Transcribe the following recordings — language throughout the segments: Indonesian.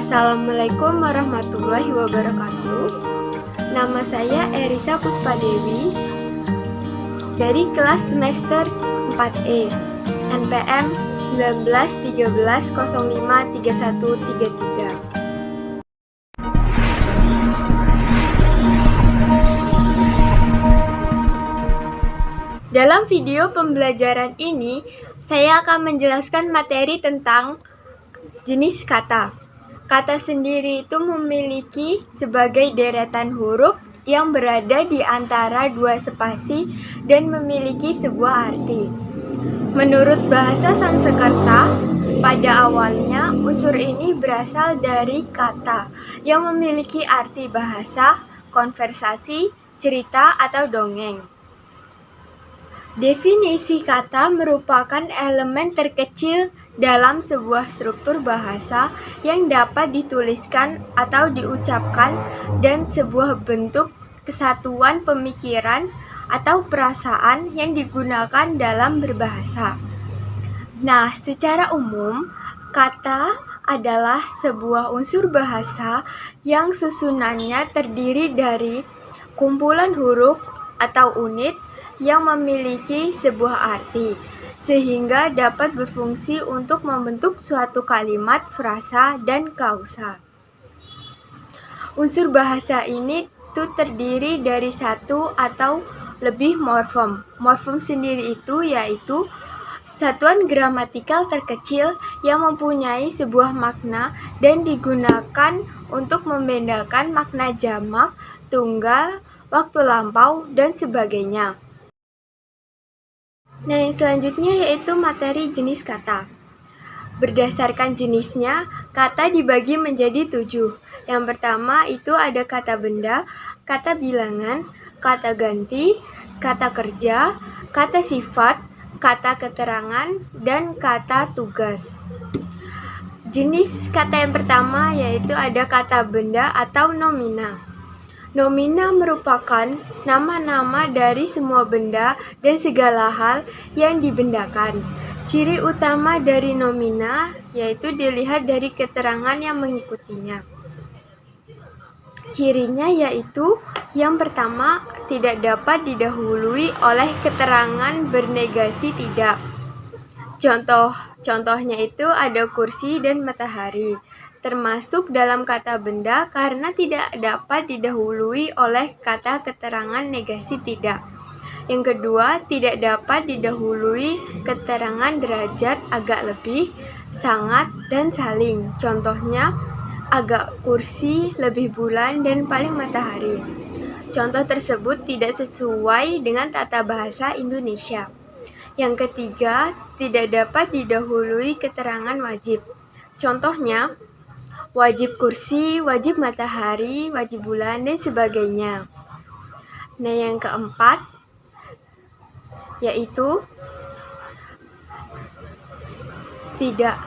Assalamualaikum warahmatullahi wabarakatuh. Nama saya Erisa Puspadewi dari kelas semester 4E, NPM 1913053133. Dalam video pembelajaran ini, saya akan menjelaskan materi tentang jenis kata. Kata sendiri itu memiliki sebagai deretan huruf yang berada di antara dua spasi dan memiliki sebuah arti. Menurut bahasa Sanskerta, pada awalnya unsur ini berasal dari kata yang memiliki arti bahasa, konversasi, cerita, atau dongeng. Definisi kata merupakan elemen terkecil dalam sebuah struktur bahasa yang dapat dituliskan atau diucapkan dan sebuah bentuk kesatuan pemikiran atau perasaan yang digunakan dalam berbahasa. Nah, secara umum, kata adalah sebuah unsur bahasa yang susunannya terdiri dari kumpulan huruf atau unit yang memiliki sebuah arti, sehingga dapat berfungsi untuk membentuk suatu kalimat, frasa, dan klausa. Unsur bahasa ini terdiri dari satu atau lebih morfem. Morfem sendiri itu yaitu satuan gramatikal terkecil yang mempunyai sebuah makna dan digunakan untuk membedakan makna jamak, tunggal, waktu lampau, dan sebagainya. Nah, yang selanjutnya yaitu materi jenis kata. Berdasarkan jenisnya, kata dibagi menjadi 7. Yang pertama itu ada kata benda, kata bilangan, kata ganti, kata kerja, kata sifat, kata keterangan, dan kata tugas. Jenis kata yang pertama yaitu ada kata benda atau nomina. Nomina merupakan nama-nama dari semua benda dan segala hal yang dibendakan. Ciri utama dari nomina yaitu dilihat dari keterangan yang mengikutinya. Cirinya yaitu yang pertama, tidak dapat didahului oleh keterangan bernegasi tidak. Contohnya itu ada kursi dan matahari. Termasuk dalam kata benda karena tidak dapat didahului oleh kata keterangan negasi tidak. Yang kedua, tidak dapat didahului keterangan derajat, agak lebih, sangat, dan saling. Contohnya, agak kursi, lebih bulan, dan paling matahari. Contoh tersebut tidak sesuai dengan tata bahasa Indonesia. Yang ketiga, tidak dapat didahului keterangan wajib. Contohnya, wajib kursi, wajib matahari, wajib bulan, dan sebagainya. Nah, yang keempat yaitu tidak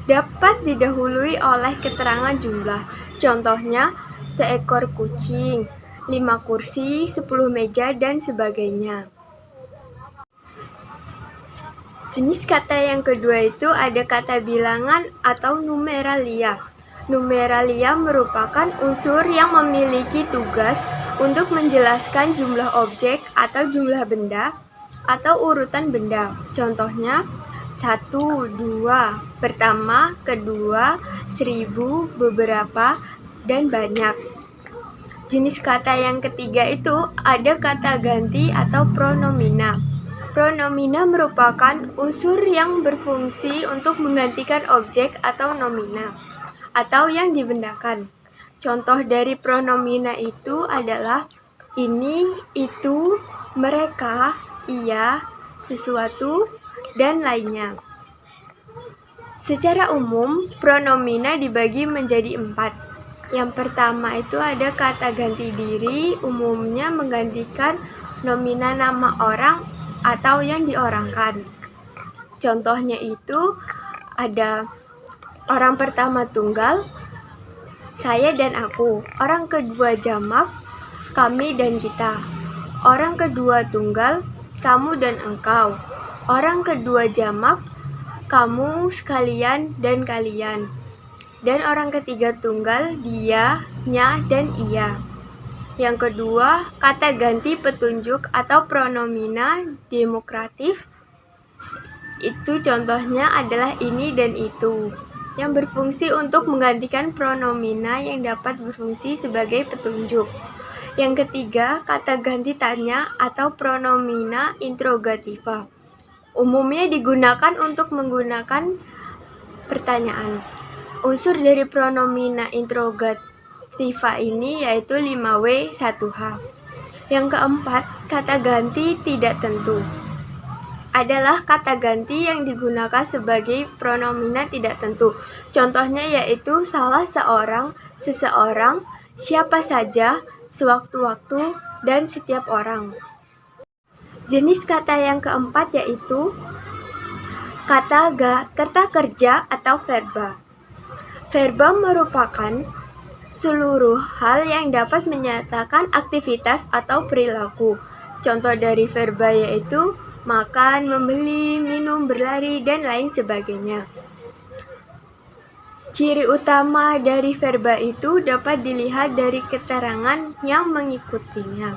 dapat didahului oleh keterangan jumlah. Contohnya, seekor kucing, 5 kursi, 10 meja, dan sebagainya. Jenis kata yang kedua itu ada kata bilangan atau numeralia. Numeralia merupakan unsur yang memiliki tugas untuk menjelaskan jumlah objek atau jumlah benda atau urutan benda. Contohnya 1, 2, pertama, kedua, 1000, beberapa, dan banyak. Jenis kata yang ketiga itu ada kata ganti atau pronomina. Pronomina merupakan unsur yang berfungsi untuk menggantikan objek atau nomina, atau yang dibendakan. Contoh dari pronomina itu adalah ini, itu, mereka, ia, sesuatu, dan lainnya. Secara umum, pronomina dibagi menjadi 4. Yang pertama itu ada kata ganti diri, umumnya menggantikan nomina nama orang atau yang diorangkan. Contohnya itu ada orang pertama tunggal, saya dan aku. Orang kedua jamak, kami dan kita. Orang kedua tunggal, kamu dan engkau. Orang kedua jamak, kamu sekalian dan kalian. dan orang ketiga tunggal dia, nya, dan ia. Yang kedua, kata ganti petunjuk atau pronomina demokratif. Itu contohnya adalah ini dan itu, yang berfungsi untuk menggantikan pronomina yang dapat berfungsi sebagai petunjuk. Yang ketiga, kata ganti tanya atau pronomina interrogativa. Umumnya digunakan untuk menggunakan pertanyaan. Unsur dari pronomina interrogativa ini yaitu 5W 1H. Yang keempat, kata ganti tidak tentu adalah kata ganti yang digunakan sebagai pronomina tidak tentu. Contohnya yaitu salah seorang, seseorang, siapa saja, sewaktu-waktu, dan setiap orang. Jenis kata yang keempat yaitu kata kerja atau verba. Verba merupakan seluruh hal yang dapat menyatakan aktivitas atau perilaku. Contoh dari verba yaitu makan, membeli, minum, berlari, dan lain sebagainya. Ciri utama dari verba itu dapat dilihat dari keterangan yang mengikutinya.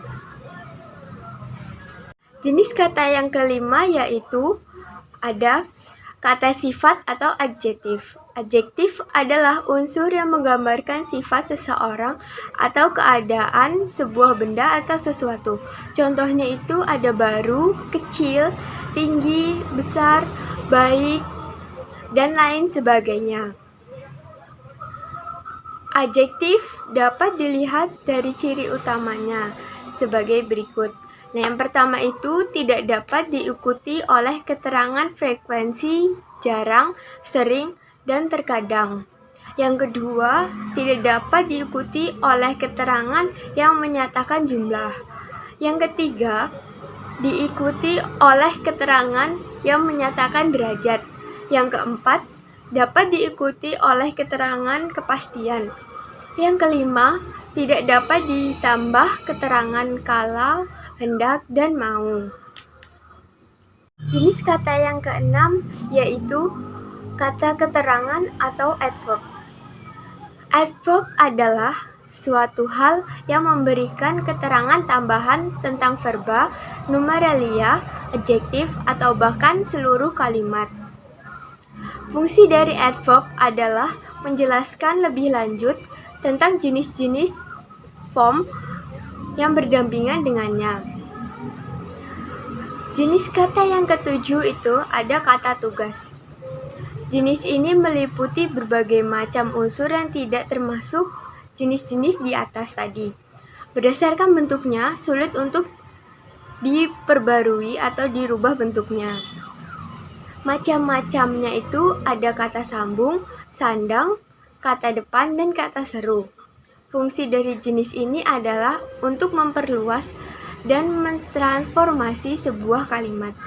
Jenis kata yang kelima yaitu ada kata sifat atau adjektif. Adjektif adalah unsur yang menggambarkan sifat seseorang atau keadaan sebuah benda atau sesuatu. Contohnya itu ada baru, kecil, tinggi, besar, baik, dan lain sebagainya. Adjektif dapat dilihat dari ciri utamanya sebagai berikut. Nah, yang pertama itu tidak dapat diikuti oleh keterangan frekuensi, jarang, sering, dan terkadang. Yang kedua, tidak dapat diikuti oleh keterangan yang menyatakan jumlah. Yang ketiga, diikuti oleh keterangan yang menyatakan derajat. Yang keempat, dapat diikuti oleh keterangan kepastian. Yang kelima, tidak dapat ditambah keterangan kalau, hendak, dan mau. Jenis kata yang keenam yaitu kata keterangan atau adverb. Adverb adalah suatu hal yang memberikan keterangan tambahan tentang verba, numeralia, adjektif, atau bahkan seluruh kalimat. Fungsi dari adverb adalah menjelaskan lebih lanjut tentang jenis-jenis form yang berdampingan dengannya. Jenis kata yang ketujuh itu ada kata tugas. Jenis ini meliputi berbagai macam unsur yang tidak termasuk jenis-jenis di atas tadi. Berdasarkan bentuknya, sulit untuk diperbarui atau dirubah bentuknya. Macam-macamnya itu ada kata sambung, sandang, kata depan, dan kata seru. Fungsi dari jenis ini adalah untuk memperluas dan mentransformasi sebuah kalimat.